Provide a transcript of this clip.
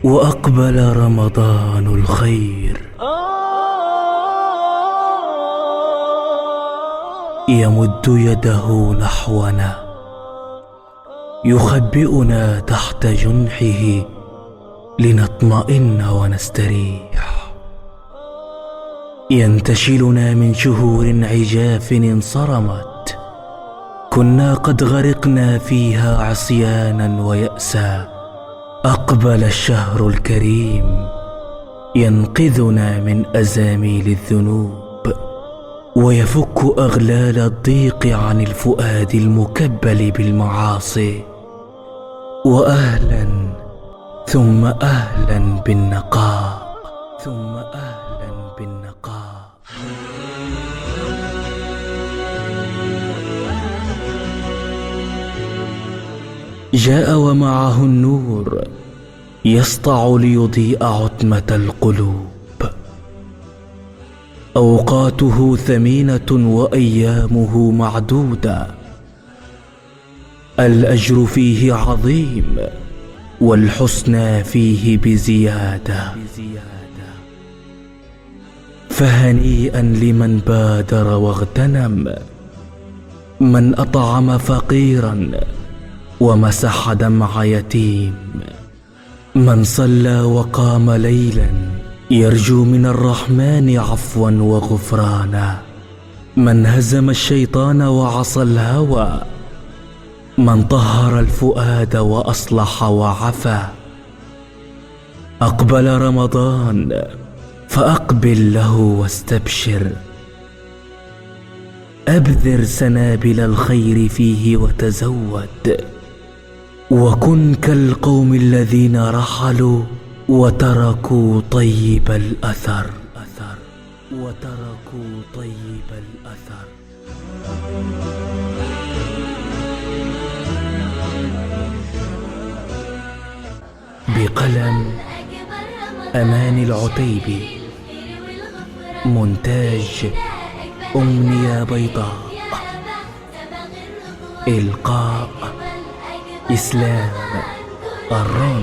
وأقبل رمضان الخير يمد يده نحونا، يخبئنا تحت جنحه لنطمئن ونستريح، ينتشلنا من شهور عجاف انصرمت كنا قد غرقنا فيها عصيانا ويأسا. أقبل الشهر الكريم ينقذنا من أزاميل الذنوب، ويفك أغلال الضيق عن الفؤاد المكبل بالمعاصي. وأهلا ثم أهلا بالنقاء، ثم أهلا بالنقاء. جاء ومعه النور يسطع ليضيء عتمة القلوب. أوقاته ثمينة وأيامه معدودة، الأجر فيه عظيم والحسنى فيه بزيادة. فهنيئا لمن بادر واغتنم، من أطعم فقيرا ومسح دمع يتيم، من صلى وقام ليلا يرجو من الرحمن عفوا وغفرانا، من هزم الشيطان وعصى الهوى، من طهر الفؤاد وأصلح وعفا. أقبل رمضان فأقبل له واستبشر، أبذر سنابل الخير فيه وتزود، وكن كالقوم الذين رحلوا وتركوا طيب الأثر، وتركوا طيب الأثر. بقلم أمان العتيبي، مونتاج أمنية بيضاء، إلقاء إسلام الرن.